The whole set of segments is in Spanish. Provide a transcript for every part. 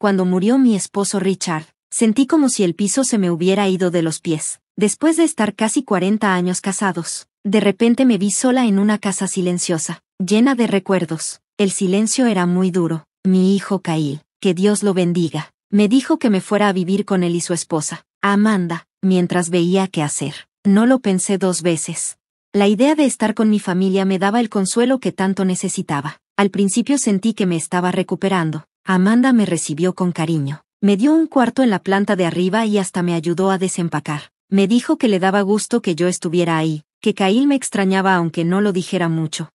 Cuando murió mi esposo Richard, sentí como si el piso se me hubiera ido de los pies. Después de estar casi 40 años casados, de repente me vi sola en una casa silenciosa, llena de recuerdos. El silencio era muy duro. Mi hijo Kyle, que Dios lo bendiga, me dijo que me fuera a vivir con él y su esposa, Amanda, mientras veía qué hacer. No lo pensé 2 veces. La idea de estar con mi familia me daba el consuelo que tanto necesitaba. Al principio sentí que me estaba recuperando. Amanda me recibió con cariño. Me dio un cuarto en la planta de arriba y hasta me ayudó a desempacar. Me dijo que le daba gusto que yo estuviera ahí, que Kyle me extrañaba aunque no lo dijera mucho.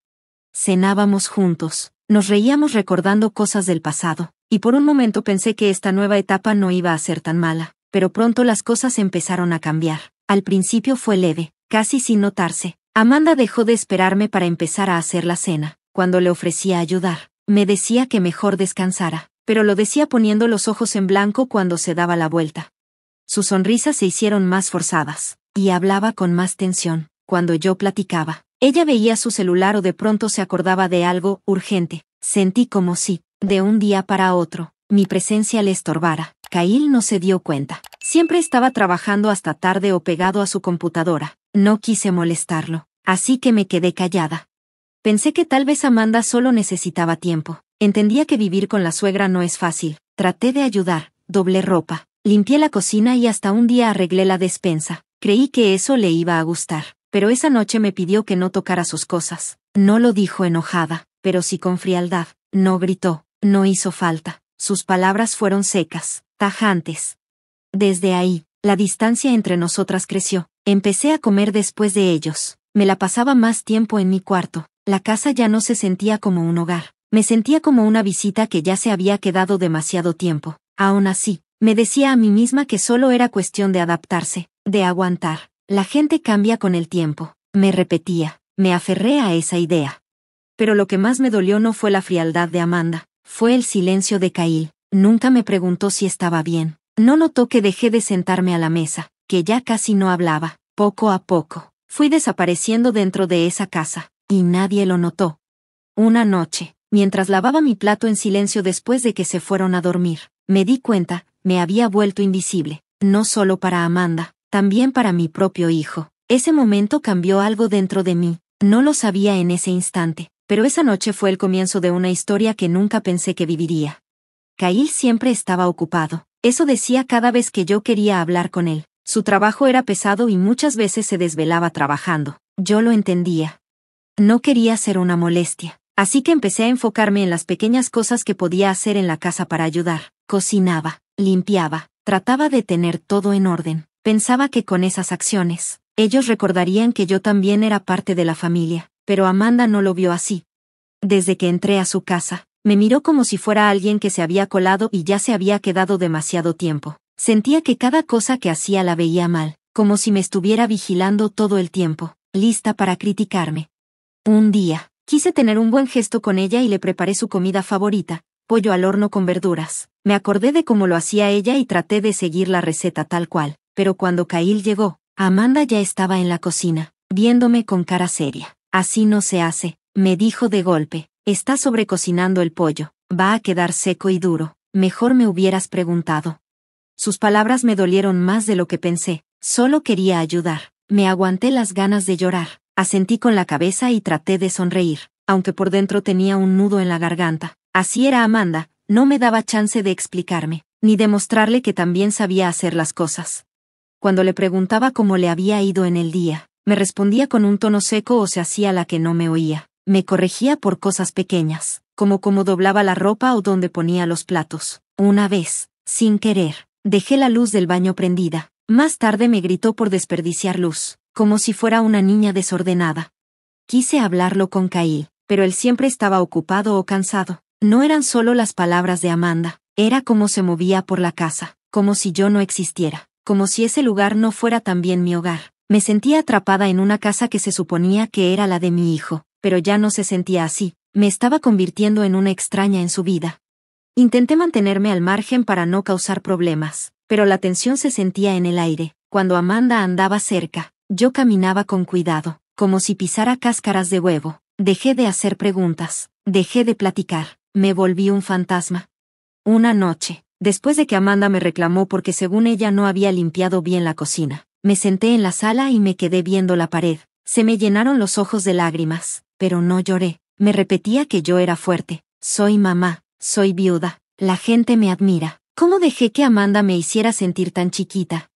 Cenábamos juntos, nos reíamos recordando cosas del pasado, y por un momento pensé que esta nueva etapa no iba a ser tan mala, pero pronto las cosas empezaron a cambiar. Al principio fue leve, casi sin notarse. Amanda dejó de esperarme para empezar a hacer la cena. Cuando le ofrecía ayudar, me decía que mejor descansara, pero lo decía poniendo los ojos en blanco cuando se daba la vuelta. Sus sonrisas se hicieron más forzadas, y hablaba con más tensión. Cuando yo platicaba, ella veía su celular o de pronto se acordaba de algo urgente. Sentí como si, de un día para otro, mi presencia le estorbara. Kyle no se dio cuenta. Siempre estaba trabajando hasta tarde o pegado a su computadora. No quise molestarlo, así que me quedé callada. Pensé que tal vez Amanda solo necesitaba tiempo. Entendía que vivir con la suegra no es fácil. Traté de ayudar, doblé ropa, limpié la cocina y hasta un día arreglé la despensa. Creí que eso le iba a gustar, pero esa noche me pidió que no tocara sus cosas. No lo dijo enojada, pero sí con frialdad. No gritó, no hizo falta. Sus palabras fueron secas, tajantes. Desde ahí, la distancia entre nosotras creció. Empecé a comer después de ellos. Me la pasaba más tiempo en mi cuarto. La casa ya no se sentía como un hogar. Me sentía como una visita que ya se había quedado demasiado tiempo. Aún así, me decía a mí misma que solo era cuestión de adaptarse, de aguantar. La gente cambia con el tiempo. Me repetía. Me aferré a esa idea. Pero lo que más me dolió no fue la frialdad de Amanda, fue el silencio de Kyle. Nunca me preguntó si estaba bien. No notó que dejé de sentarme a la mesa, que ya casi no hablaba. Poco a poco, fui desapareciendo dentro de esa casa, y nadie lo notó. Una noche, mientras lavaba mi plato en silencio después de que se fueron a dormir, me di cuenta, me había vuelto invisible, no solo para Amanda, también para mi propio hijo. Ese momento cambió algo dentro de mí, no lo sabía en ese instante, pero esa noche fue el comienzo de una historia que nunca pensé que viviría. Kyle siempre estaba ocupado, eso decía cada vez que yo quería hablar con él. Su trabajo era pesado y muchas veces se desvelaba trabajando. Yo lo entendía. No quería ser una molestia, así que empecé a enfocarme en las pequeñas cosas que podía hacer en la casa para ayudar. Cocinaba, limpiaba, trataba de tener todo en orden. Pensaba que con esas acciones, ellos recordarían que yo también era parte de la familia, pero Amanda no lo vio así. Desde que entré a su casa, me miró como si fuera alguien que se había colado y ya se había quedado demasiado tiempo. Sentía que cada cosa que hacía la veía mal, como si me estuviera vigilando todo el tiempo, lista para criticarme. Un día, quise tener un buen gesto con ella y le preparé su comida favorita, pollo al horno con verduras. Me acordé de cómo lo hacía ella y traté de seguir la receta tal cual, pero cuando Kyle llegó, Amanda ya estaba en la cocina, viéndome con cara seria. Así no se hace, me dijo de golpe, está sobrecocinando el pollo, va a quedar seco y duro, mejor me hubieras preguntado. Sus palabras me dolieron más de lo que pensé, solo quería ayudar. Me aguanté las ganas de llorar, asentí con la cabeza y traté de sonreír, aunque por dentro tenía un nudo en la garganta. Así era Amanda, no me daba chance de explicarme, ni de mostrarle que también sabía hacer las cosas. Cuando le preguntaba cómo le había ido en el día, me respondía con un tono seco o se hacía la que no me oía. Me corregía por cosas pequeñas, como cómo doblaba la ropa o dónde ponía los platos. Una vez, sin querer, dejé la luz del baño prendida. Más tarde me gritó por desperdiciar luz, como si fuera una niña desordenada. Quise hablarlo con Kyle, pero él siempre estaba ocupado o cansado. No eran solo las palabras de Amanda, era cómo se movía por la casa, como si yo no existiera, como si ese lugar no fuera también mi hogar. Me sentía atrapada en una casa que se suponía que era la de mi hijo, pero ya no se sentía así, me estaba convirtiendo en una extraña en su vida. Intenté mantenerme al margen para no causar problemas, pero la tensión se sentía en el aire. Cuando Amanda andaba cerca, yo caminaba con cuidado, como si pisara cáscaras de huevo. Dejé de hacer preguntas, dejé de platicar, me volví un fantasma. Una noche, después de que Amanda me reclamó porque según ella no había limpiado bien la cocina. Me senté en la sala y me quedé viendo la pared. Se me llenaron los ojos de lágrimas, pero no lloré. Me repetía que yo era fuerte. Soy mamá, soy viuda, la gente me admira. ¿Cómo dejé que Amanda me hiciera sentir tan chiquita?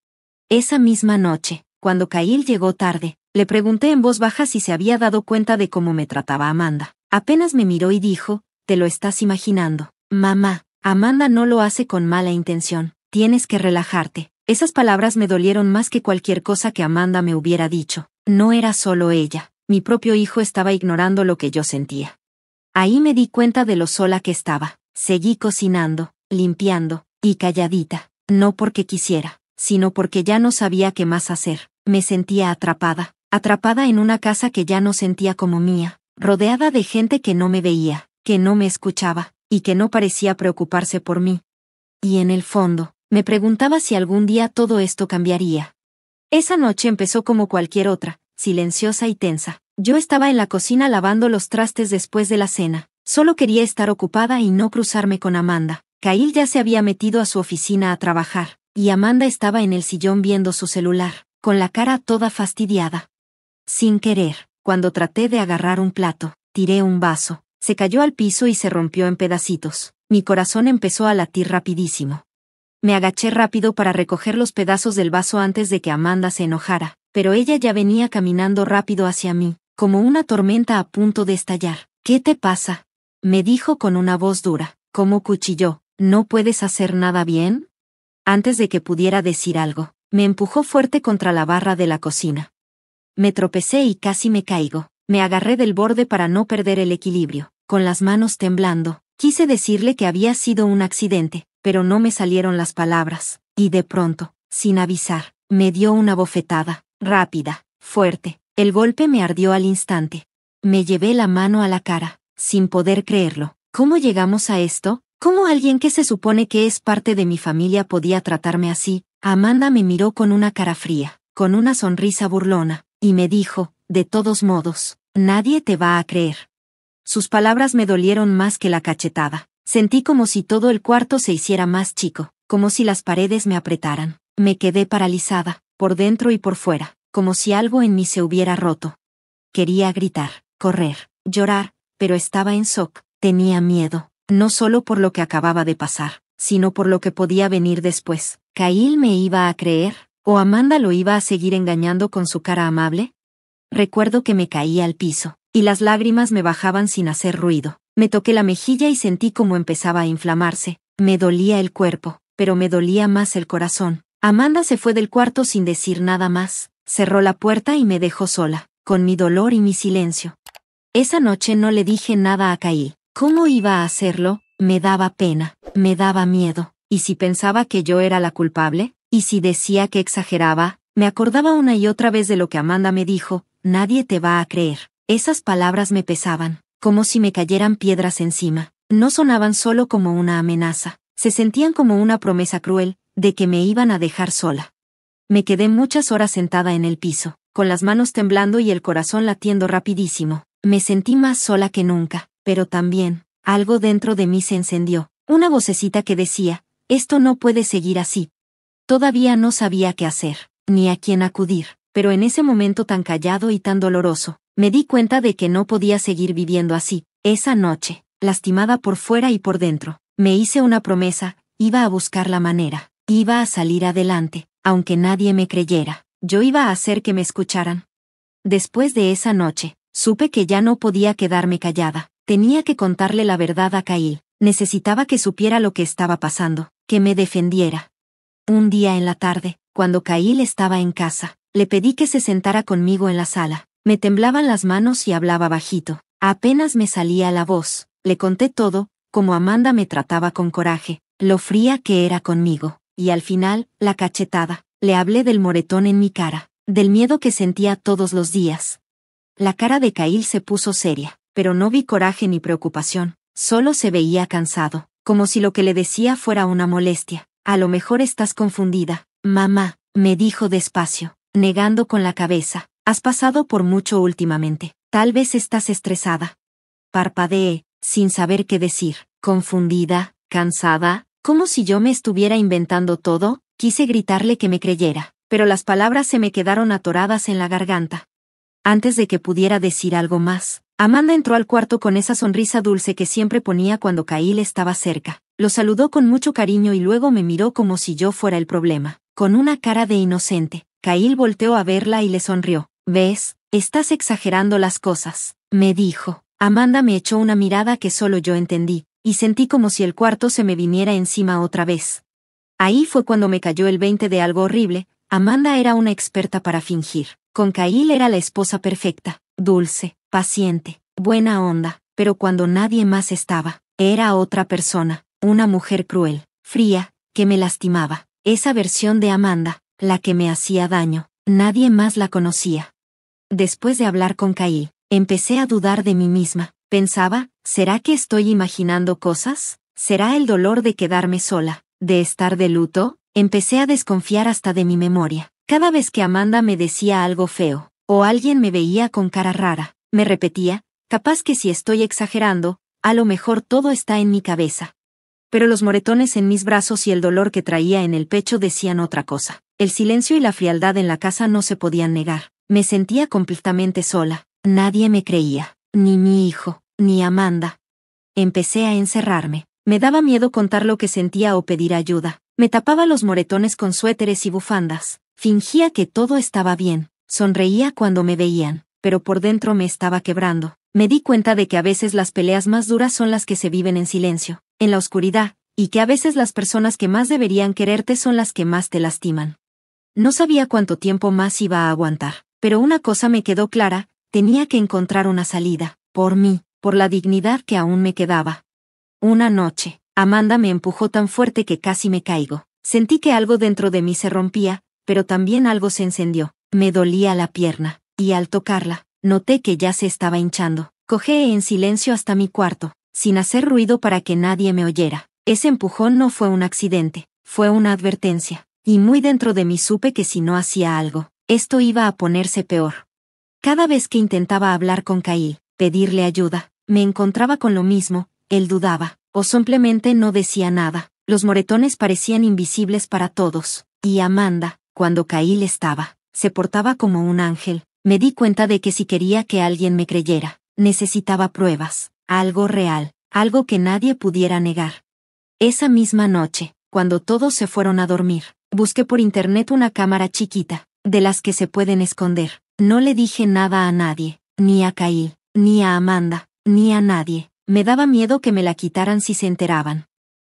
Esa misma noche, cuando Kyle llegó tarde, le pregunté en voz baja si se había dado cuenta de cómo me trataba Amanda. Apenas me miró y dijo, «Te lo estás imaginando. Mamá, Amanda no lo hace con mala intención. Tienes que relajarte». Esas palabras me dolieron más que cualquier cosa que Amanda me hubiera dicho. No era solo ella. Mi propio hijo estaba ignorando lo que yo sentía. Ahí me di cuenta de lo sola que estaba. Seguí cocinando, limpiando, y calladita. No porque quisiera, sino porque ya no sabía qué más hacer. Me sentía atrapada. Atrapada en una casa que ya no sentía como mía. Rodeada de gente que no me veía, que no me escuchaba, y que no parecía preocuparse por mí. Y en el fondo, me preguntaba si algún día todo esto cambiaría. Esa noche empezó como cualquier otra, silenciosa y tensa. Yo estaba en la cocina lavando los trastes después de la cena. Solo quería estar ocupada y no cruzarme con Amanda. Kyle ya se había metido a su oficina a trabajar, y Amanda estaba en el sillón viendo su celular, con la cara toda fastidiada. Sin querer, cuando traté de agarrar un plato, tiré un vaso. Se cayó al piso y se rompió en pedacitos. Mi corazón empezó a latir rapidísimo. Me agaché rápido para recoger los pedazos del vaso antes de que Amanda se enojara, pero ella ya venía caminando rápido hacia mí, como una tormenta a punto de estallar. «¿Qué te pasa?», me dijo con una voz dura. ¿Cómo cuchilló? ¿No puedes hacer nada bien? Antes de que pudiera decir algo, me empujó fuerte contra la barra de la cocina. Me tropecé y casi me caigo. Me agarré del borde para no perder el equilibrio. Con las manos temblando, quise decirle que había sido un accidente, pero no me salieron las palabras. Y de pronto, sin avisar, me dio una bofetada, rápida, fuerte. El golpe me ardió al instante. Me llevé la mano a la cara, sin poder creerlo. ¿Cómo llegamos a esto? ¿Cómo alguien que se supone que es parte de mi familia podía tratarme así? Amanda me miró con una cara fría, con una sonrisa burlona, y me dijo, «De todos modos, nadie te va a creer». Sus palabras me dolieron más que la cachetada. Sentí como si todo el cuarto se hiciera más chico, como si las paredes me apretaran. Me quedé paralizada, por dentro y por fuera, como si algo en mí se hubiera roto. Quería gritar, correr, llorar, pero estaba en shock. Tenía miedo, no solo por lo que acababa de pasar, sino por lo que podía venir después. ¿Kyle me iba a creer? ¿O Amanda lo iba a seguir engañando con su cara amable? Recuerdo que me caí al piso, y las lágrimas me bajaban sin hacer ruido. Me toqué la mejilla y sentí cómo empezaba a inflamarse. Me dolía el cuerpo, pero me dolía más el corazón. Amanda se fue del cuarto sin decir nada más. Cerró la puerta y me dejó sola, con mi dolor y mi silencio. Esa noche no le dije nada a Kyle. ¿Cómo iba a hacerlo? Me daba pena, me daba miedo. ¿Y si pensaba que yo era la culpable? ¿Y si decía que exageraba? Me acordaba una y otra vez de lo que Amanda me dijo, «Nadie te va a creer». Esas palabras me pesaban, como si me cayeran piedras encima. No sonaban solo como una amenaza, se sentían como una promesa cruel, de que me iban a dejar sola. Me quedé muchas horas sentada en el piso, con las manos temblando y el corazón latiendo rapidísimo. Me sentí más sola que nunca, pero también, algo dentro de mí se encendió, una vocecita que decía, «Esto no puede seguir así». Todavía no sabía qué hacer, ni a quién acudir, pero en ese momento tan callado y tan doloroso, me di cuenta de que no podía seguir viviendo así. Esa noche, lastimada por fuera y por dentro, me hice una promesa, iba a buscar la manera, iba a salir adelante, aunque nadie me creyera, yo iba a hacer que me escucharan. Después de esa noche, supe que ya no podía quedarme callada, tenía que contarle la verdad a Kyle, necesitaba que supiera lo que estaba pasando, que me defendiera. Un día en la tarde, cuando Kyle estaba en casa, le pedí que se sentara conmigo en la sala. Me temblaban las manos y hablaba bajito. Apenas me salía la voz. Le conté todo, cómo Amanda me trataba con coraje, lo fría que era conmigo, y al final, la cachetada. Le hablé del moretón en mi cara, del miedo que sentía todos los días. La cara de Kyle se puso seria, pero no vi coraje ni preocupación, solo se veía cansado, como si lo que le decía fuera una molestia. «A lo mejor estás confundida, mamá», me dijo despacio, negando con la cabeza. «Has pasado por mucho últimamente. Tal vez estás estresada». Parpadeé, sin saber qué decir. ¿Confundida? ¿Cansada? Como si yo me estuviera inventando todo, quise gritarle que me creyera, pero las palabras se me quedaron atoradas en la garganta. Antes de que pudiera decir algo más, Amanda entró al cuarto con esa sonrisa dulce que siempre ponía cuando Kyle estaba cerca. Lo saludó con mucho cariño y luego me miró como si yo fuera el problema, con una cara de inocente. Kyle volteó a verla y le sonrió. «¿Ves? Estás exagerando las cosas», me dijo. Amanda me echó una mirada que solo yo entendí, y sentí como si el cuarto se me viniera encima otra vez. Ahí fue cuando me cayó el 20 de algo horrible. Amanda era una experta para fingir. Con Kyle era la esposa perfecta, dulce, paciente, buena onda, pero cuando nadie más estaba, era otra persona, una mujer cruel, fría, que me lastimaba. Esa versión de Amanda, la que me hacía daño, nadie más la conocía. Después de hablar con Kyle, empecé a dudar de mí misma. Pensaba, ¿será que estoy imaginando cosas? ¿Será el dolor de quedarme sola, de estar de luto? Empecé a desconfiar hasta de mi memoria. Cada vez que Amanda me decía algo feo, o alguien me veía con cara rara, me repetía, capaz que si estoy exagerando, a lo mejor todo está en mi cabeza. Pero los moretones en mis brazos y el dolor que traía en el pecho decían otra cosa. El silencio y la frialdad en la casa no se podían negar. Me sentía completamente sola. Nadie me creía, ni mi hijo, ni Amanda. Empecé a encerrarme. Me daba miedo contar lo que sentía o pedir ayuda. Me tapaba los moretones con suéteres y bufandas. Fingía que todo estaba bien. Sonreía cuando me veían, pero por dentro me estaba quebrando. Me di cuenta de que a veces las peleas más duras son las que se viven en silencio, en la oscuridad, y que a veces las personas que más deberían quererte son las que más te lastiman. No sabía cuánto tiempo más iba a aguantar, pero una cosa me quedó clara, tenía que encontrar una salida, por mí, por la dignidad que aún me quedaba. Una noche, Amanda me empujó tan fuerte que casi me caigo. Sentí que algo dentro de mí se rompía, pero también algo se encendió. Me dolía la pierna, y al tocarla, noté que ya se estaba hinchando. Cojé en silencio hasta mi cuarto, sin hacer ruido para que nadie me oyera. Ese empujón no fue un accidente, fue una advertencia, y muy dentro de mí supe que si no hacía algo, esto iba a ponerse peor. Cada vez que intentaba hablar con Kyle, pedirle ayuda, me encontraba con lo mismo, él dudaba, o simplemente no decía nada. Los moretones parecían invisibles para todos, y Amanda, cuando Kyle estaba, se portaba como un ángel. Me di cuenta de que si quería que alguien me creyera, necesitaba pruebas, algo real, algo que nadie pudiera negar. Esa misma noche, cuando todos se fueron a dormir, busqué por internet una cámara chiquita, de las que se pueden esconder. No le dije nada a nadie, ni a Kyle, ni a Amanda, ni a nadie. Me daba miedo que me la quitaran si se enteraban.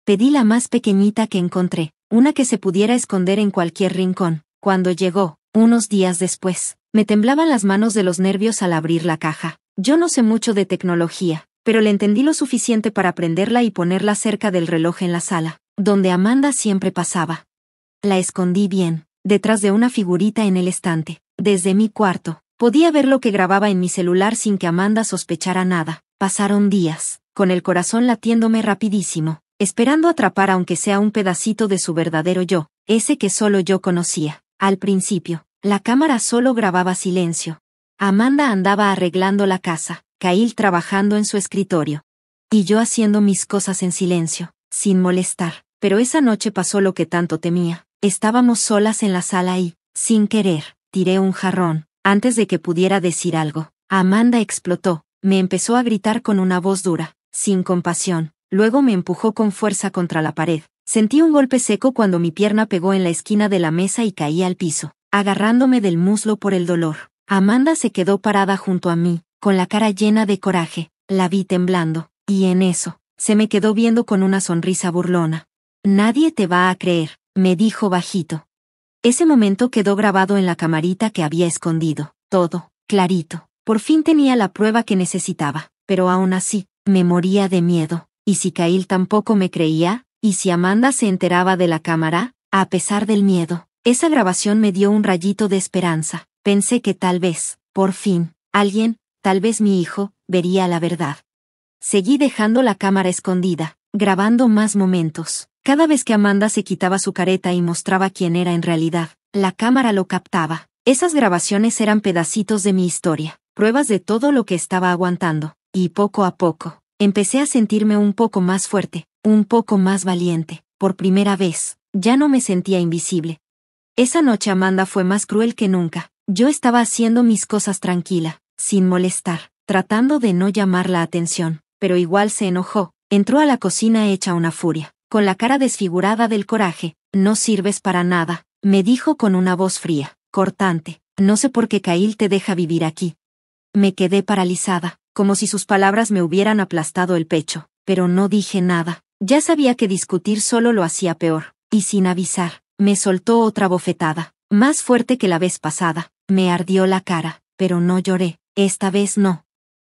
Pedí la más pequeñita que encontré, una que se pudiera esconder en cualquier rincón. Cuando llegó, unos días después, me temblaban las manos de los nervios al abrir la caja. Yo no sé mucho de tecnología, pero le entendí lo suficiente para prenderla y ponerla cerca del reloj en la sala, donde Amanda siempre pasaba. La escondí bien, detrás de una figurita en el estante. Desde mi cuarto, podía ver lo que grababa en mi celular sin que Amanda sospechara nada. Pasaron días, con el corazón latiéndome rapidísimo, esperando atrapar aunque sea un pedacito de su verdadero yo, ese que solo yo conocía. Al principio, la cámara solo grababa silencio. Amanda andaba arreglando la casa, Kyle trabajando en su escritorio, y yo haciendo mis cosas en silencio, sin molestar. Pero esa noche pasó lo que tanto temía. Estábamos solas en la sala y, sin querer, tiré un jarrón. Antes de que pudiera decir algo, Amanda explotó. Me empezó a gritar con una voz dura, sin compasión. Luego me empujó con fuerza contra la pared. Sentí un golpe seco cuando mi pierna pegó en la esquina de la mesa y caí al piso, agarrándome del muslo por el dolor. Amanda se quedó parada junto a mí, con la cara llena de coraje. La vi temblando, y en eso, se me quedó viendo con una sonrisa burlona. «Nadie te va a creer», me dijo bajito. Ese momento quedó grabado en la camarita que había escondido. Todo, clarito. Por fin tenía la prueba que necesitaba, pero aún así, me moría de miedo. ¿Y si Kyle tampoco me creía? ¿Y si Amanda se enteraba de la cámara? A pesar del miedo, esa grabación me dio un rayito de esperanza. Pensé que tal vez, por fin, alguien, tal vez mi hijo, vería la verdad. Seguí dejando la cámara escondida, grabando más momentos. Cada vez que Amanda se quitaba su careta y mostraba quién era en realidad, la cámara lo captaba. Esas grabaciones eran pedacitos de mi historia, pruebas de todo lo que estaba aguantando. Y poco a poco, empecé a sentirme un poco más fuerte, un poco más valiente. Por primera vez, ya no me sentía invisible. Esa noche Amanda fue más cruel que nunca. Yo estaba haciendo mis cosas tranquila, sin molestar, tratando de no llamar la atención, pero igual se enojó. Entró a la cocina hecha una furia, con la cara desfigurada del coraje. No sirves para nada, me dijo con una voz fría, cortante. No sé por qué Kyle te deja vivir aquí. Me quedé paralizada, como si sus palabras me hubieran aplastado el pecho, pero no dije nada. Ya sabía que discutir solo lo hacía peor, y sin avisar, me soltó otra bofetada, más fuerte que la vez pasada. Me ardió la cara, pero no lloré, esta vez no.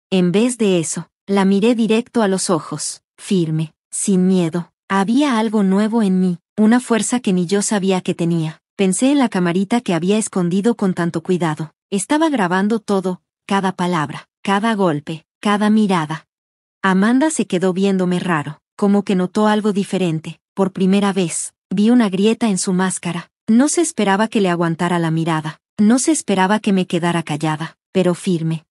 En vez de eso, la miré directo a los ojos, firme, sin miedo. Había algo nuevo en mí, una fuerza que ni yo sabía que tenía. Pensé en la camarita que había escondido con tanto cuidado. Estaba grabando todo, cada palabra, cada golpe, cada mirada. Amanda se quedó viéndome raro, como que notó algo diferente. Por primera vez, vi una grieta en su máscara. No se esperaba que le aguantara la mirada. No se esperaba que me quedara callada, pero firme.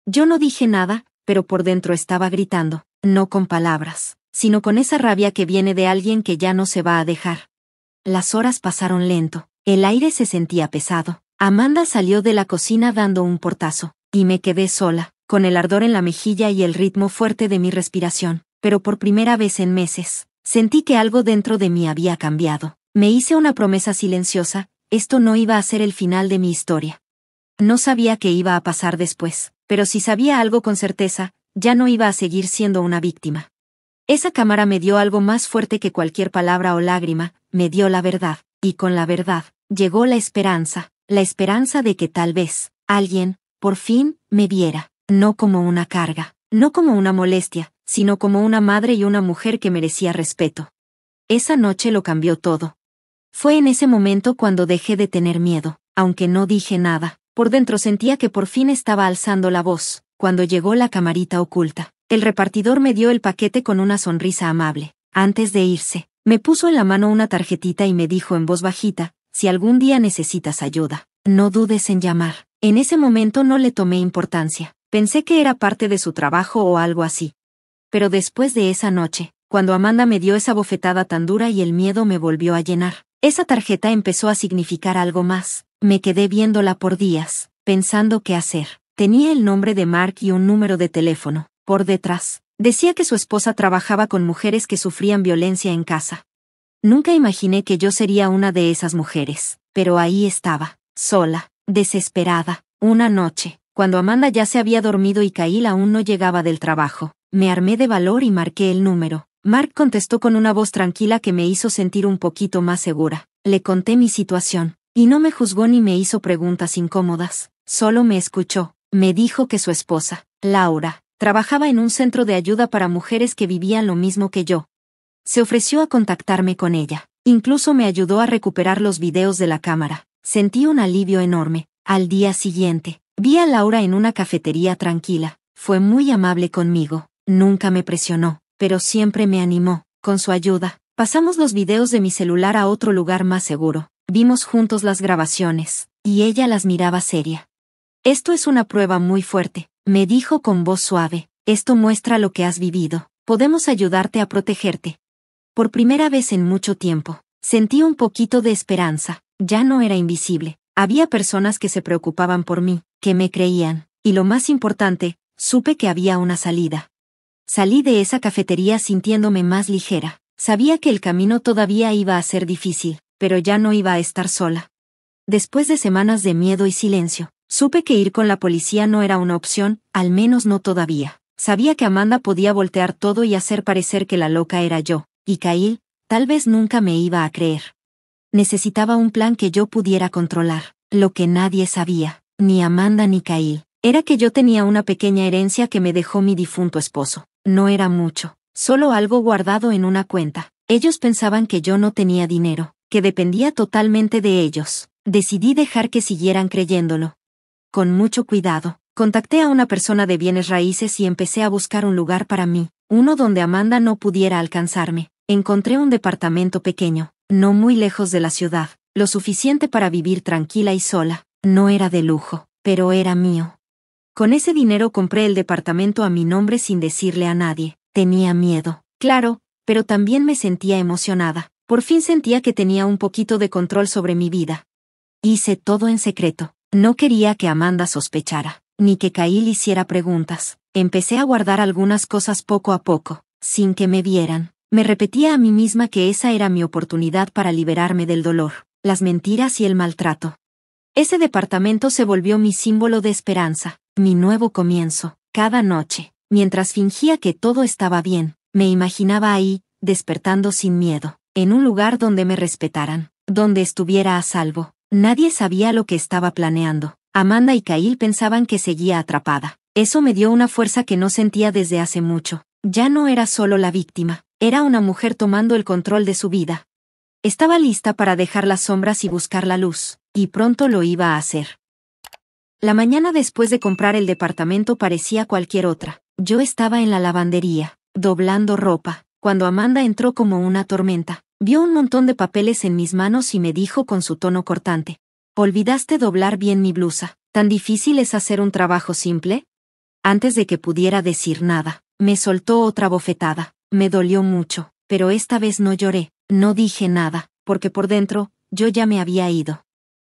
Yo no dije nada, pero por dentro estaba gritando, no con palabras, sino con esa rabia que viene de alguien que ya no se va a dejar. Las horas pasaron lento, el aire se sentía pesado. Amanda salió de la cocina dando un portazo, y me quedé sola, con el ardor en la mejilla y el ritmo fuerte de mi respiración. Pero por primera vez en meses, sentí que algo dentro de mí había cambiado. Me hice una promesa silenciosa, esto no iba a ser el final de mi historia. No sabía qué iba a pasar después, pero si sabía algo con certeza, ya no iba a seguir siendo una víctima. Esa cámara me dio algo más fuerte que cualquier palabra o lágrima, me dio la verdad, y con la verdad, llegó la esperanza de que tal vez, alguien, por fin, me viera, no como una carga, no como una molestia, sino como una madre y una mujer que merecía respeto. Esa noche lo cambió todo. Fue en ese momento cuando dejé de tener miedo, aunque no dije nada. Por dentro sentía que por fin estaba alzando la voz. Cuando llegó la camarita oculta, el repartidor me dio el paquete con una sonrisa amable. Antes de irse, me puso en la mano una tarjetita y me dijo en voz bajita, si algún día necesitas ayuda, no dudes en llamar. En ese momento no le tomé importancia. Pensé que era parte de su trabajo o algo así. Pero después de esa noche, cuando Amanda me dio esa bofetada tan dura y el miedo me volvió a llenar, esa tarjeta empezó a significar algo más. Me quedé viéndola por días, pensando qué hacer. Tenía el nombre de Mark y un número de teléfono. Por detrás, decía que su esposa trabajaba con mujeres que sufrían violencia en casa. Nunca imaginé que yo sería una de esas mujeres, pero ahí estaba, sola, desesperada. Una noche, cuando Amanda ya se había dormido y Kyle aún no llegaba del trabajo, me armé de valor y marqué el número. Mark contestó con una voz tranquila que me hizo sentir un poquito más segura. Le conté mi situación. Y no me juzgó ni me hizo preguntas incómodas, solo me escuchó. Me dijo que su esposa, Laura, trabajaba en un centro de ayuda para mujeres que vivían lo mismo que yo. Se ofreció a contactarme con ella. Incluso me ayudó a recuperar los videos de la cámara. Sentí un alivio enorme. Al día siguiente, vi a Laura en una cafetería tranquila. Fue muy amable conmigo. Nunca me presionó, pero siempre me animó. Con su ayuda, pasamos los videos de mi celular a otro lugar más seguro. Vimos juntos las grabaciones, y ella las miraba seria. Esto es una prueba muy fuerte, me dijo con voz suave. Esto muestra lo que has vivido. Podemos ayudarte a protegerte. Por primera vez en mucho tiempo, sentí un poquito de esperanza. Ya no era invisible. Había personas que se preocupaban por mí, que me creían, y lo más importante, supe que había una salida. Salí de esa cafetería sintiéndome más ligera. Sabía que el camino todavía iba a ser difícil, pero ya no iba a estar sola. Después de semanas de miedo y silencio, supe que ir con la policía no era una opción, al menos no todavía. Sabía que Amanda podía voltear todo y hacer parecer que la loca era yo, y Kyle, tal vez nunca me iba a creer. Necesitaba un plan que yo pudiera controlar. Lo que nadie sabía, ni Amanda ni Kyle, era que yo tenía una pequeña herencia que me dejó mi difunto esposo. No era mucho, solo algo guardado en una cuenta. Ellos pensaban que yo no tenía dinero, que dependía totalmente de ellos. Decidí dejar que siguieran creyéndolo. Con mucho cuidado, contacté a una persona de bienes raíces y empecé a buscar un lugar para mí, uno donde Amanda no pudiera alcanzarme. Encontré un departamento pequeño, no muy lejos de la ciudad, lo suficiente para vivir tranquila y sola. No era de lujo, pero era mío. Con ese dinero compré el departamento a mi nombre sin decirle a nadie. Tenía miedo, claro, pero también me sentía emocionada, Por fin sentía que tenía un poquito de control sobre mi vida. Hice todo en secreto. No quería que Amanda sospechara, ni que Kyle hiciera preguntas. Empecé a guardar algunas cosas poco a poco, sin que me vieran. Me repetía a mí misma que esa era mi oportunidad para liberarme del dolor, las mentiras y el maltrato. Ese departamento se volvió mi símbolo de esperanza, mi nuevo comienzo. Cada noche, mientras fingía que todo estaba bien, me imaginaba ahí, despertando sin miedo, en un lugar donde me respetaran, donde estuviera a salvo. Nadie sabía lo que estaba planeando. Amanda y Kyle pensaban que seguía atrapada. Eso me dio una fuerza que no sentía desde hace mucho. Ya no era solo la víctima, era una mujer tomando el control de su vida. Estaba lista para dejar las sombras y buscar la luz, y pronto lo iba a hacer. La mañana después de comprar el departamento parecía cualquier otra. Yo estaba en la lavandería, doblando ropa, cuando Amanda entró como una tormenta. Vio un montón de papeles en mis manos y me dijo con su tono cortante: «¿Olvidaste doblar bien mi blusa? ¿Tan difícil es hacer un trabajo simple?». Antes de que pudiera decir nada, me soltó otra bofetada. Me dolió mucho, pero esta vez no lloré, no dije nada, porque por dentro, yo ya me había ido.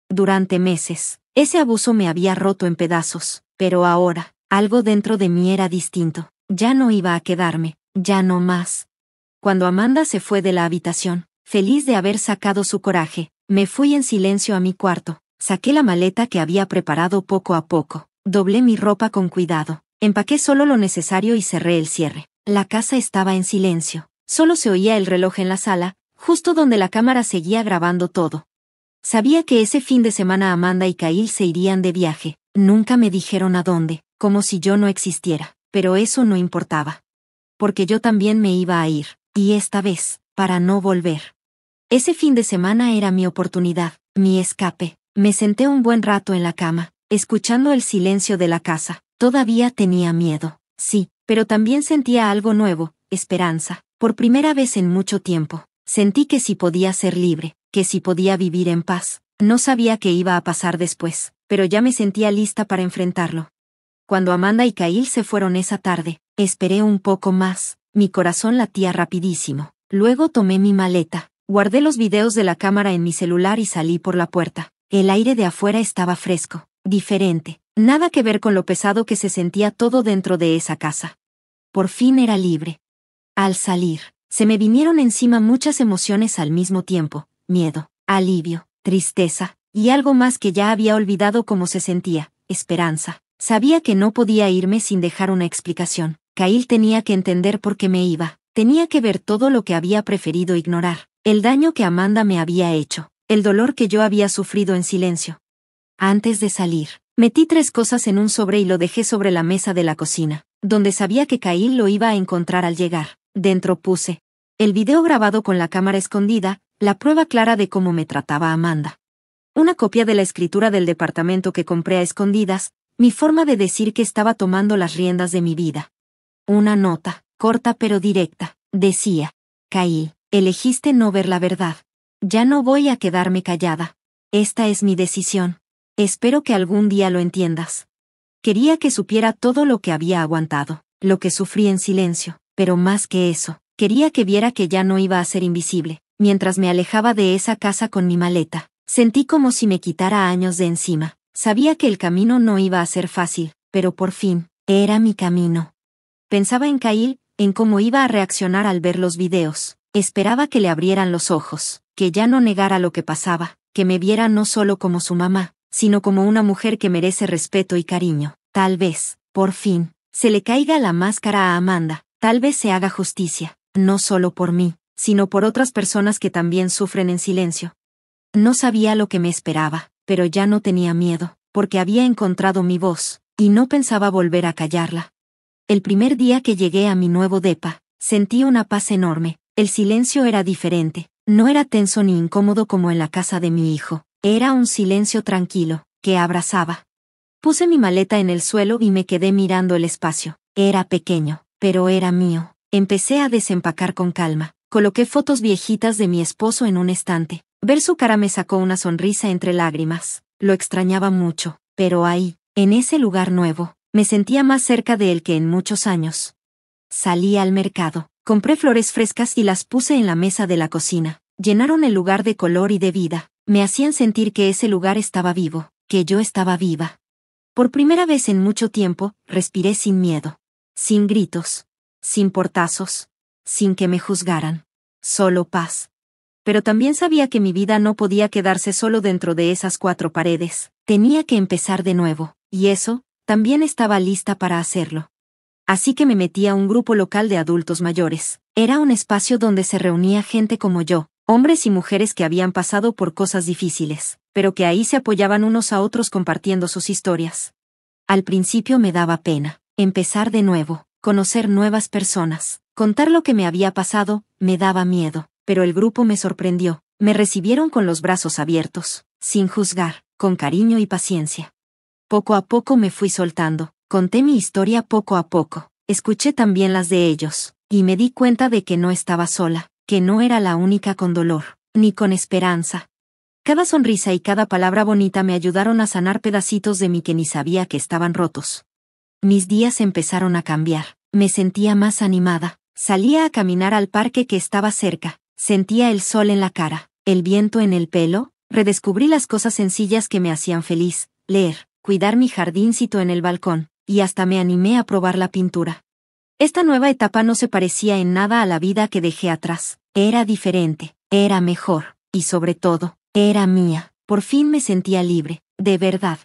Durante meses, ese abuso me había roto en pedazos, pero ahora, algo dentro de mí era distinto. Ya no iba a quedarme, ya no más. Cuando Amanda se fue de la habitación, feliz de haber sacado su coraje, me fui en silencio a mi cuarto, saqué la maleta que había preparado poco a poco, doblé mi ropa con cuidado, empaqué solo lo necesario y cerré el cierre. La casa estaba en silencio, solo se oía el reloj en la sala, justo donde la cámara seguía grabando todo. Sabía que ese fin de semana Amanda y Kyle se irían de viaje, nunca me dijeron a dónde, como si yo no existiera, pero eso no importaba. Porque yo también me iba a ir. Y esta vez, para no volver. Ese fin de semana era mi oportunidad, mi escape. Me senté un buen rato en la cama, escuchando el silencio de la casa. Todavía tenía miedo, sí, pero también sentía algo nuevo, esperanza. Por primera vez en mucho tiempo, sentí que sí podía ser libre, que sí podía vivir en paz. No sabía qué iba a pasar después, pero ya me sentía lista para enfrentarlo. Cuando Amanda y Kyle se fueron esa tarde, esperé un poco más. Mi corazón latía rapidísimo. Luego tomé mi maleta, guardé los videos de la cámara en mi celular y salí por la puerta. El aire de afuera estaba fresco, diferente, nada que ver con lo pesado que se sentía todo dentro de esa casa. Por fin era libre. Al salir, se me vinieron encima muchas emociones al mismo tiempo: miedo, alivio, tristeza, y algo más que ya había olvidado cómo se sentía: esperanza. Sabía que no podía irme sin dejar una explicación. Kyle tenía que entender por qué me iba. Tenía que ver todo lo que había preferido ignorar. El daño que Amanda me había hecho. El dolor que yo había sufrido en silencio. Antes de salir, metí 3 cosas en un sobre y lo dejé sobre la mesa de la cocina, donde sabía que Kyle lo iba a encontrar al llegar. Dentro puse el video grabado con la cámara escondida, la prueba clara de cómo me trataba Amanda. Una copia de la escritura del departamento que compré a escondidas, mi forma de decir que estaba tomando las riendas de mi vida. Una nota, corta pero directa, decía: «Kyle, elegiste no ver la verdad. Ya no voy a quedarme callada. Esta es mi decisión. Espero que algún día lo entiendas». Quería que supiera todo lo que había aguantado, lo que sufrí en silencio, pero más que eso, quería que viera que ya no iba a ser invisible. Mientras me alejaba de esa casa con mi maleta, sentí como si me quitara años de encima. Sabía que el camino no iba a ser fácil, pero por fin, era mi camino. Pensaba en Kyle, en cómo iba a reaccionar al ver los videos. Esperaba que le abrieran los ojos, que ya no negara lo que pasaba, que me viera no solo como su mamá, sino como una mujer que merece respeto y cariño. Tal vez, por fin, se le caiga la máscara a Amanda. Tal vez se haga justicia, no solo por mí, sino por otras personas que también sufren en silencio. No sabía lo que me esperaba, pero ya no tenía miedo, porque había encontrado mi voz, y no pensaba volver a callarla. El primer día que llegué a mi nuevo depa, sentí una paz enorme. El silencio era diferente, no era tenso ni incómodo como en la casa de mi hijo, era un silencio tranquilo, que abrazaba. Puse mi maleta en el suelo y me quedé mirando el espacio. Era pequeño, pero era mío. Empecé a desempacar con calma. Coloqué fotos viejitas de mi esposo en un estante. Ver su cara me sacó una sonrisa entre lágrimas. Lo extrañaba mucho, pero ahí, en ese lugar nuevo, me sentía más cerca de él que en muchos años. Salí al mercado, compré flores frescas y las puse en la mesa de la cocina. llenaron el lugar de color y de vida, me hacían sentir que ese lugar estaba vivo, que yo estaba viva. Por primera vez en mucho tiempo, respiré sin miedo. Sin gritos. Sin portazos. Sin que me juzgaran. Solo paz. Pero también sabía que mi vida no podía quedarse solo dentro de esas 4 paredes. Tenía que empezar de nuevo, y eso, también estaba lista para hacerlo. Así que me metí a un grupo local de adultos mayores. Era un espacio donde se reunía gente como yo, hombres y mujeres que habían pasado por cosas difíciles, pero que ahí se apoyaban unos a otros compartiendo sus historias. Al principio me daba pena. Empezar de nuevo, conocer nuevas personas, contar lo que me había pasado, me daba miedo, pero el grupo me sorprendió. Me recibieron con los brazos abiertos, sin juzgar, con cariño y paciencia. Poco a poco me fui soltando, conté mi historia poco a poco, escuché también las de ellos, y me di cuenta de que no estaba sola, que no era la única con dolor, ni con esperanza. Cada sonrisa y cada palabra bonita me ayudaron a sanar pedacitos de mí que ni sabía que estaban rotos. Mis días empezaron a cambiar, me sentía más animada, salía a caminar al parque que estaba cerca, sentía el sol en la cara, el viento en el pelo, redescubrí las cosas sencillas que me hacían feliz, leer, cuidar mi jardincito en el balcón, y hasta me animé a probar la pintura. Esta nueva etapa no se parecía en nada a la vida que dejé atrás, era diferente, era mejor, y sobre todo, era mía. Por fin me sentía libre, de verdad.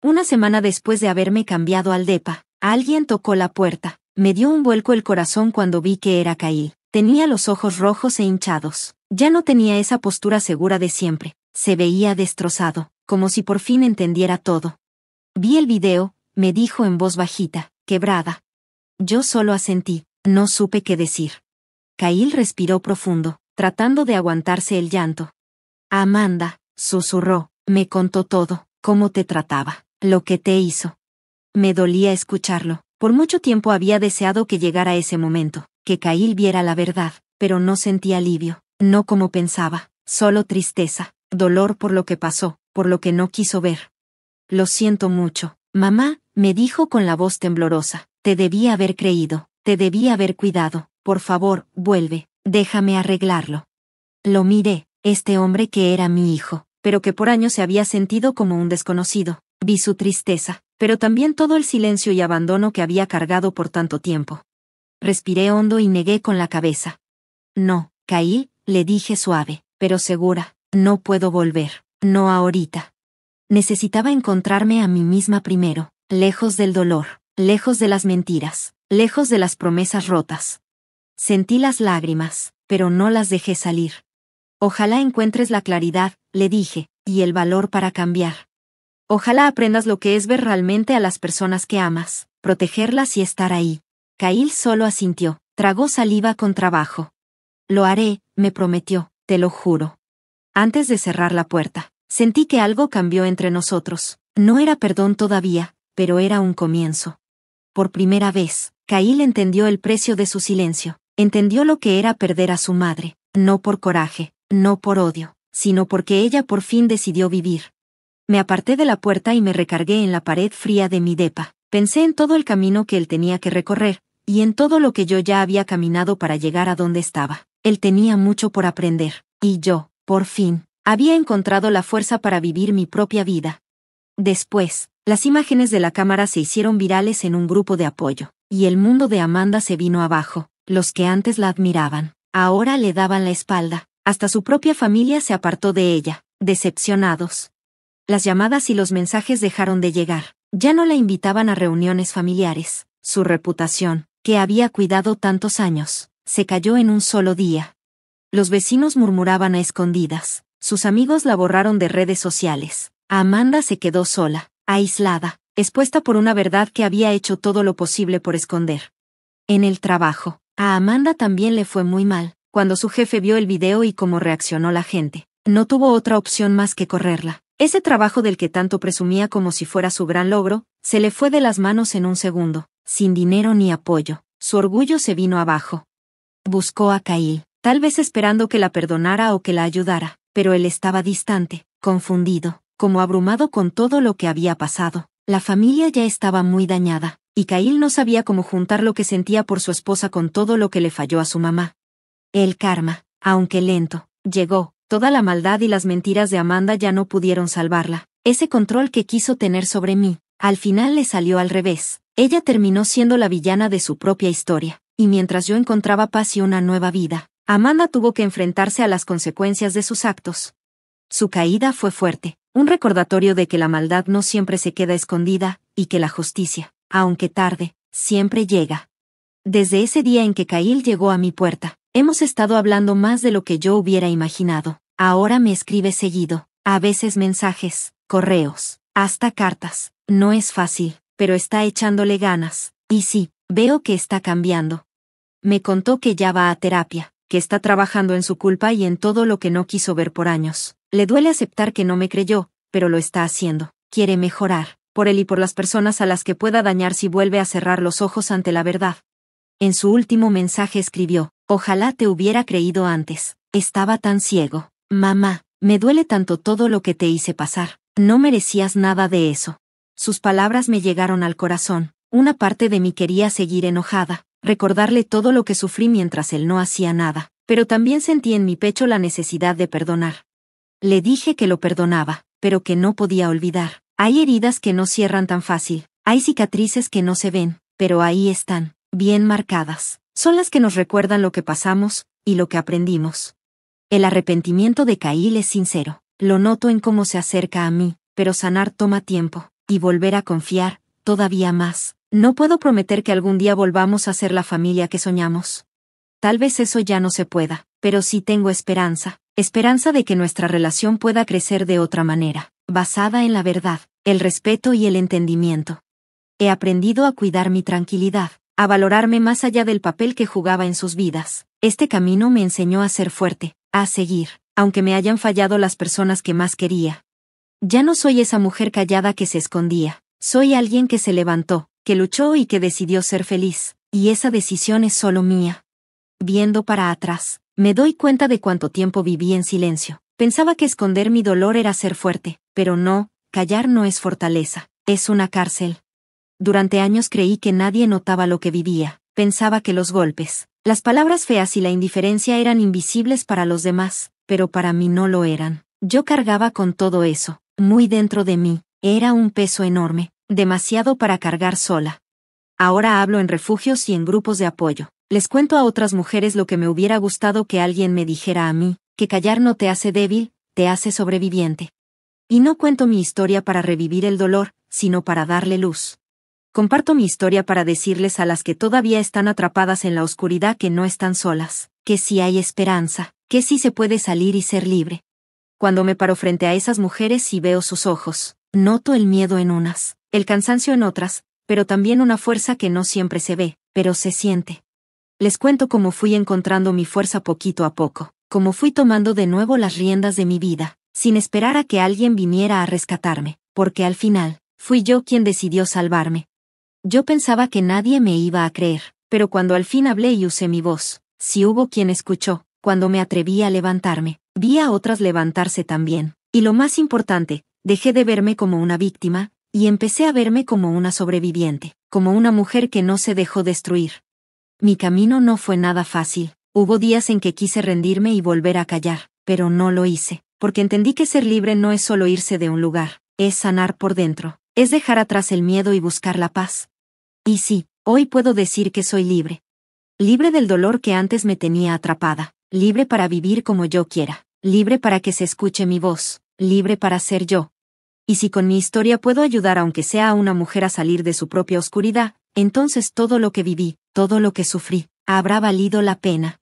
Una semana después de haberme cambiado al depa, alguien tocó la puerta. Me dio un vuelco el corazón cuando vi que era Kyle. Tenía los ojos rojos e hinchados. Ya no tenía esa postura segura de siempre. Se veía destrozado, como si por fin entendiera todo. Vi el video, me dijo en voz bajita, quebrada. Yo solo asentí, no supe qué decir. Kyle respiró profundo, tratando de aguantarse el llanto. Amanda, susurró, me contó todo, cómo te trataba, lo que te hizo. Me dolía escucharlo. Por mucho tiempo había deseado que llegara ese momento, que Kyle viera la verdad, pero no sentía alivio, no como pensaba, solo tristeza, dolor por lo que pasó, por lo que no quiso ver. Lo siento mucho, mamá, me dijo con la voz temblorosa, te debía haber creído, te debía haber cuidado, por favor, vuelve, déjame arreglarlo. Lo miré, este hombre que era mi hijo, pero que por años se había sentido como un desconocido. Vi su tristeza, pero también todo el silencio y abandono que había cargado por tanto tiempo. Respiré hondo y negué con la cabeza. No, Kyle, le dije suave, pero segura, no puedo volver, no ahorita. Necesitaba encontrarme a mí misma primero, lejos del dolor, lejos de las mentiras, lejos de las promesas rotas. Sentí las lágrimas, pero no las dejé salir. Ojalá encuentres la claridad, le dije, y el valor para cambiar. Ojalá aprendas lo que es ver realmente a las personas que amas, protegerlas y estar ahí. Kyle solo asintió, tragó saliva con trabajo. Lo haré, me prometió, te lo juro. Antes de cerrar la puerta, sentí que algo cambió entre nosotros. No era perdón todavía, pero era un comienzo. Por primera vez, Kyle entendió el precio de su silencio, entendió lo que era perder a su madre, no por coraje, no por odio, sino porque ella por fin decidió vivir. Me aparté de la puerta y me recargué en la pared fría de mi depa. Pensé en todo el camino que él tenía que recorrer, y en todo lo que yo ya había caminado para llegar a donde estaba. Él tenía mucho por aprender, y yo, por fin, había encontrado la fuerza para vivir mi propia vida. Después, las imágenes de la cámara se hicieron virales en un grupo de apoyo, y el mundo de Amanda se vino abajo. Los que antes la admiraban, ahora le daban la espalda. Hasta su propia familia se apartó de ella, decepcionados. Las llamadas y los mensajes dejaron de llegar. Ya no la invitaban a reuniones familiares. Su reputación, que había cuidado tantos años, se cayó en un solo día. Los vecinos murmuraban a escondidas. Sus amigos la borraron de redes sociales. Amanda se quedó sola, aislada, expuesta por una verdad que había hecho todo lo posible por esconder. En el trabajo, a Amanda también le fue muy mal. Cuando su jefe vio el video y cómo reaccionó la gente, no tuvo otra opción más que correrla. Ese trabajo del que tanto presumía como si fuera su gran logro, se le fue de las manos en un segundo, sin dinero ni apoyo. Su orgullo se vino abajo. Buscó a Kyle, tal vez esperando que la perdonara o que la ayudara, pero él estaba distante, confundido, como abrumado con todo lo que había pasado. La familia ya estaba muy dañada, y Kyle no sabía cómo juntar lo que sentía por su esposa con todo lo que le falló a su mamá. El karma, aunque lento, Llegó. Toda la maldad y las mentiras de Amanda ya no pudieron salvarla. Ese control que quiso tener sobre mí, al final le salió al revés. Ella terminó siendo la villana de su propia historia, y mientras yo encontraba paz y una nueva vida, Amanda tuvo que enfrentarse a las consecuencias de sus actos. Su caída fue fuerte, un recordatorio de que la maldad no siempre se queda escondida, y que la justicia, aunque tarde, siempre llega. Desde ese día en que Kyle llegó a mi puerta, hemos estado hablando más de lo que yo hubiera imaginado. Ahora me escribe seguido, a veces mensajes, correos, hasta cartas. No es fácil, pero está echándole ganas. Y sí, veo que está cambiando. Me contó que ya va a terapia, que está trabajando en su culpa y en todo lo que no quiso ver por años. Le duele aceptar que no me creyó, pero lo está haciendo. Quiere mejorar, por él y por las personas a las que pueda dañar si vuelve a cerrar los ojos ante la verdad. En su último mensaje escribió: ojalá te hubiera creído antes. Estaba tan ciego. Mamá, me duele tanto todo lo que te hice pasar. No merecías nada de eso. Sus palabras me llegaron al corazón. Una parte de mí quería seguir enojada, recordarle todo lo que sufrí mientras él no hacía nada, pero también sentí en mi pecho la necesidad de perdonar. Le dije que lo perdonaba, pero que no podía olvidar. Hay heridas que no cierran tan fácil, hay cicatrices que no se ven, pero ahí están, bien marcadas. Son las que nos recuerdan lo que pasamos, y lo que aprendimos. El arrepentimiento de Kyle es sincero, lo noto en cómo se acerca a mí, pero sanar toma tiempo. Y volver a confiar, todavía más. No puedo prometer que algún día volvamos a ser la familia que soñamos. Tal vez eso ya no se pueda, pero sí tengo esperanza. Esperanza de que nuestra relación pueda crecer de otra manera, basada en la verdad, el respeto y el entendimiento. He aprendido a cuidar mi tranquilidad, a valorarme más allá del papel que jugaba en sus vidas. Este camino me enseñó a ser fuerte, a seguir, aunque me hayan fallado las personas que más quería. Ya no soy esa mujer callada que se escondía. Soy alguien que se levantó, que luchó y que decidió ser feliz, y esa decisión es solo mía. Viendo para atrás, me doy cuenta de cuánto tiempo viví en silencio. Pensaba que esconder mi dolor era ser fuerte, pero no, callar no es fortaleza, es una cárcel. Durante años creí que nadie notaba lo que vivía. Pensaba que los golpes, las palabras feas y la indiferencia eran invisibles para los demás, pero para mí no lo eran. Yo cargaba con todo eso. Muy dentro de mí, era un peso enorme, demasiado para cargar sola. Ahora hablo en refugios y en grupos de apoyo. Les cuento a otras mujeres lo que me hubiera gustado que alguien me dijera a mí, que callar no te hace débil, te hace sobreviviente. Y no cuento mi historia para revivir el dolor, sino para darle luz. Comparto mi historia para decirles a las que todavía están atrapadas en la oscuridad que no están solas, que sí hay esperanza, que sí se puede salir y ser libre. Cuando me paro frente a esas mujeres y veo sus ojos, noto el miedo en unas, el cansancio en otras, pero también una fuerza que no siempre se ve, pero se siente. Les cuento cómo fui encontrando mi fuerza poquito a poco, cómo fui tomando de nuevo las riendas de mi vida, sin esperar a que alguien viniera a rescatarme, porque al final, fui yo quien decidió salvarme. Yo pensaba que nadie me iba a creer, pero cuando al fin hablé y usé mi voz, sí hubo quien escuchó. Cuando me atreví a levantarme, vi a otras levantarse también. Y lo más importante, dejé de verme como una víctima, y empecé a verme como una sobreviviente, como una mujer que no se dejó destruir. Mi camino no fue nada fácil. Hubo días en que quise rendirme y volver a callar, pero no lo hice, porque entendí que ser libre no es solo irse de un lugar, es sanar por dentro, es dejar atrás el miedo y buscar la paz. Y sí, hoy puedo decir que soy libre. Libre del dolor que antes me tenía atrapada. Libre para vivir como yo quiera, libre para que se escuche mi voz, libre para ser yo. Y si con mi historia puedo ayudar aunque sea a una mujer a salir de su propia oscuridad, entonces todo lo que viví, todo lo que sufrí, habrá valido la pena.